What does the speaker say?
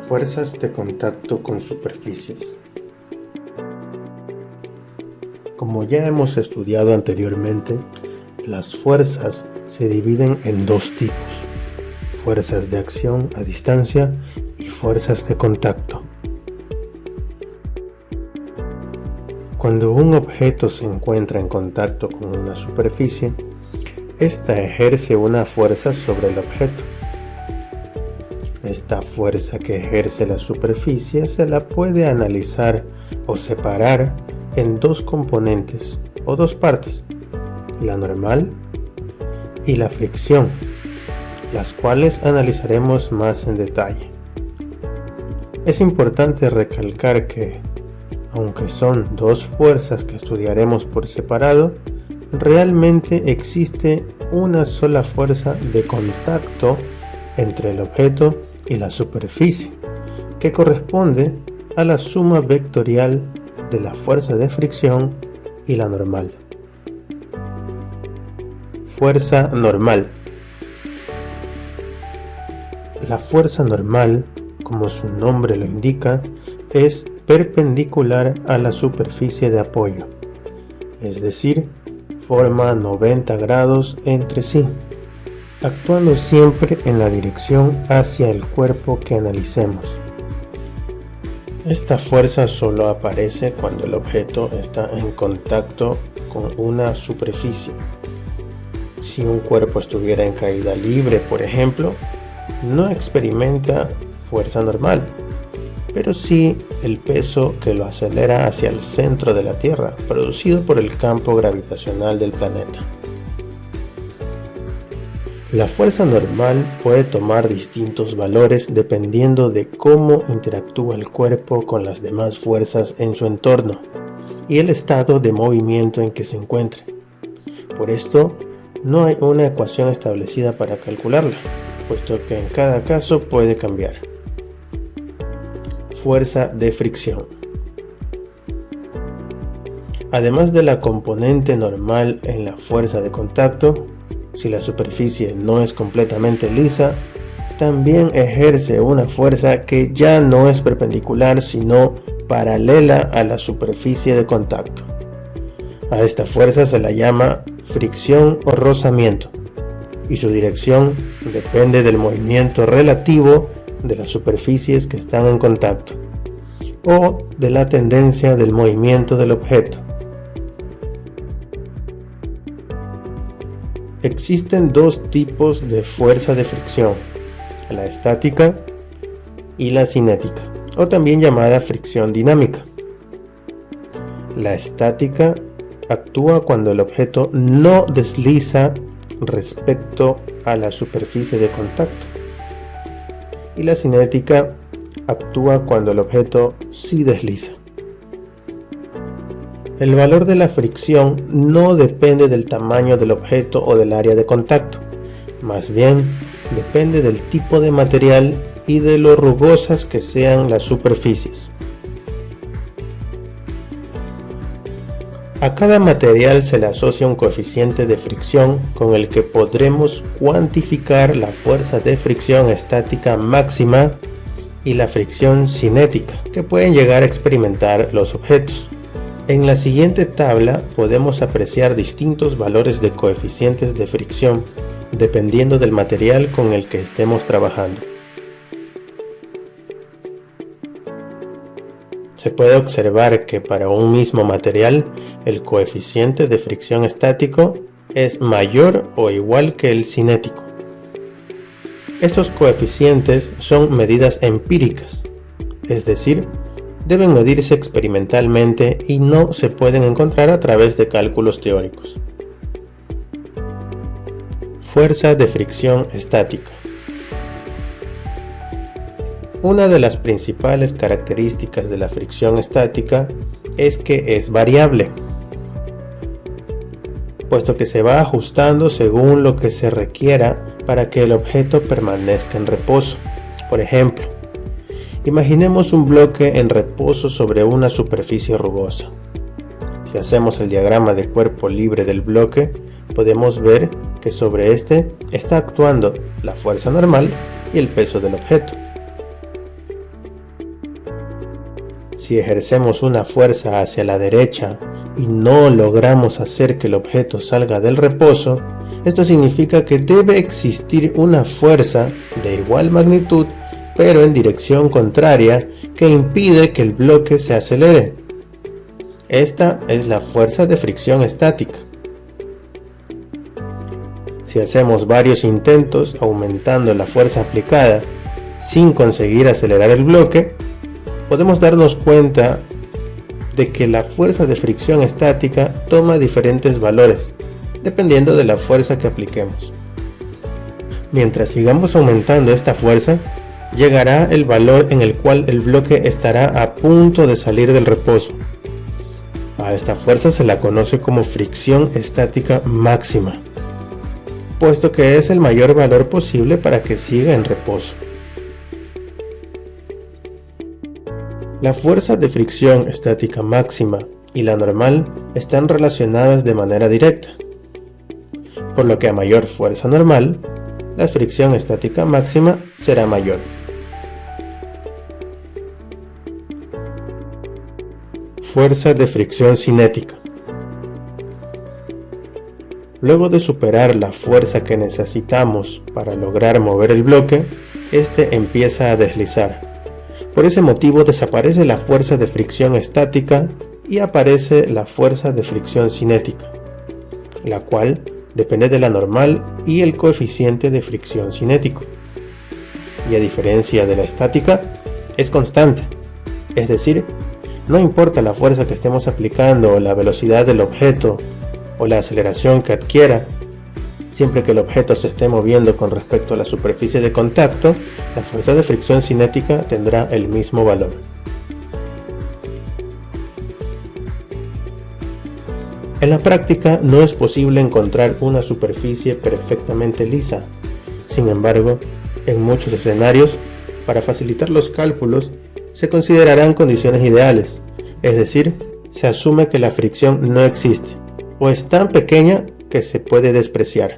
Fuerzas de contacto con superficies. Como ya hemos estudiado anteriormente, las fuerzas se dividen en dos tipos: fuerzas de acción a distancia y fuerzas de contacto. Cuando un objeto se encuentra en contacto con una superficie, ésta ejerce una fuerza sobre el objeto. Esta fuerza que ejerce la superficie se la puede analizar o separar en dos componentes o dos partes: la normal y la fricción, las cuales analizaremos más en detalle. Es importante recalcar que, aunque son dos fuerzas que estudiaremos por separado, realmente existe una sola fuerza de contacto entre el objeto y la superficie, que corresponde a la suma vectorial de la fuerza de fricción y la normal. Fuerza normal. La fuerza normal, como su nombre lo indica, es perpendicular a la superficie de apoyo, es decir, forma 90 grados entre sí, actuando siempre en la dirección hacia el cuerpo que analicemos. Esta fuerza solo aparece cuando el objeto está en contacto con una superficie. Si un cuerpo estuviera en caída libre, por ejemplo, no experimenta fuerza normal, pero sí el peso que lo acelera hacia el centro de la Tierra, producido por el campo gravitacional del planeta. La fuerza normal puede tomar distintos valores dependiendo de cómo interactúa el cuerpo con las demás fuerzas en su entorno y el estado de movimiento en que se encuentre. Por esto, no hay una ecuación establecida para calcularla, puesto que en cada caso puede cambiar. Fuerza de fricción. Además de la componente normal en la fuerza de contacto, si la superficie no es completamente lisa, también ejerce una fuerza que ya no es perpendicular sino paralela a la superficie de contacto. A esta fuerza se la llama fricción o rozamiento, y su dirección depende del movimiento relativo de las superficies que están en contacto o de la tendencia del movimiento del objeto. Existen dos tipos de fuerza de fricción: la estática y la cinética, o también llamada fricción dinámica. La estática actúa cuando el objeto no desliza respecto a la superficie de contacto, y la cinética actúa cuando el objeto sí desliza. El valor de la fricción no depende del tamaño del objeto o del área de contacto, más bien depende del tipo de material y de lo rugosas que sean las superficies. A cada material se le asocia un coeficiente de fricción con el que podremos cuantificar la fuerza de fricción estática máxima y la fricción cinética que pueden llegar a experimentar los objetos. En la siguiente tabla podemos apreciar distintos valores de coeficientes de fricción dependiendo del material con el que estemos trabajando. Se puede observar que para un mismo material el coeficiente de fricción estático es mayor o igual que el cinético. Estos coeficientes son medidas empíricas, es decir, deben medirse experimentalmente y no se pueden encontrar a través de cálculos teóricos. Fuerza de fricción estática. Una de las principales características de la fricción estática es que es variable, puesto que se va ajustando según lo que se requiera para que el objeto permanezca en reposo. Por ejemplo, imaginemos un bloque en reposo sobre una superficie rugosa. Si hacemos el diagrama de cuerpo libre del bloque, podemos ver que sobre este está actuando la fuerza normal y el peso del objeto. Si ejercemos una fuerza hacia la derecha y no logramos hacer que el objeto salga del reposo, esto significa que debe existir una fuerza de igual magnitud pero en dirección contraria que impide que el bloque se acelere. Esta es la fuerza de fricción estática. Si hacemos varios intentos aumentando la fuerza aplicada sin conseguir acelerar el bloque, podemos darnos cuenta de que la fuerza de fricción estática toma diferentes valores, dependiendo de la fuerza que apliquemos. Mientras sigamos aumentando esta fuerza, llegará el valor en el cual el bloque estará a punto de salir del reposo. A esta fuerza se la conoce como fricción estática máxima, puesto que es el mayor valor posible para que siga en reposo. La fuerza de fricción estática máxima y la normal están relacionadas de manera directa, por lo que a mayor fuerza normal, la fricción estática máxima será mayor. Fuerza de fricción cinética. Luego de superar la fuerza que necesitamos para lograr mover el bloque, este empieza a deslizar. Por ese motivo desaparece la fuerza de fricción estática y aparece la fuerza de fricción cinética, la cual depende de la normal y el coeficiente de fricción cinético. Y a diferencia de la estática, es constante, es decir, no importa la fuerza que estemos aplicando o la velocidad del objeto o la aceleración que adquiera, siempre que el objeto se esté moviendo con respecto a la superficie de contacto, la fuerza de fricción cinética tendrá el mismo valor. En la práctica no es posible encontrar una superficie perfectamente lisa. Sin embargo, en muchos escenarios, para facilitar los cálculos, se considerarán condiciones ideales, es decir, se asume que la fricción no existe o es tan pequeña que se puede despreciar.